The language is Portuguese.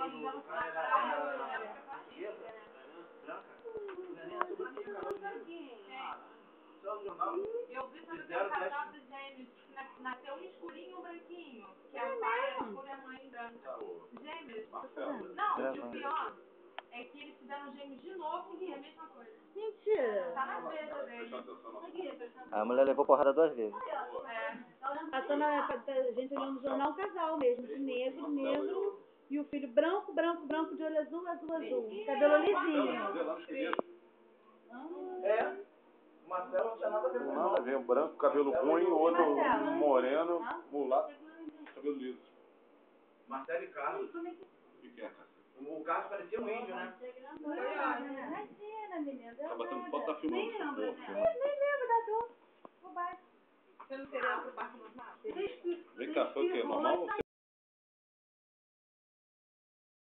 O cara era portuguesa, branca. Só no jornal. Eu vi sobre o casal dos gêmeos, que nasceu um escurinho e um branquinho. Que é o pai era escuro e a mãe branca. Gêmeos? Não, e o pior é que eles fizeram gêmeos de novo e é a mesma coisa. Mentira. Tá na mesa dele. A mulher levou porrada 2 vezes. Passando a gente olhando no jornal, um casal mesmo, de negro, negro, e o filho branco, branco, branco, de olho azul, azul, azul. Cabelo lisinho. É. O Marcelo não tinha nada a ver com Nada a ver, um branco, cabelo ruim, o outro moreno, mulato, cabelo liso. Marcelo e Carlos. O que é, cara? O Carlos parecia um índio, né? Imagina, menina. Tá batendo foto, tá filmando essa porra. Nem lembro da dor. Bobagem. Você não seria pro parque normal? Vem cá, foi o quê? Normal?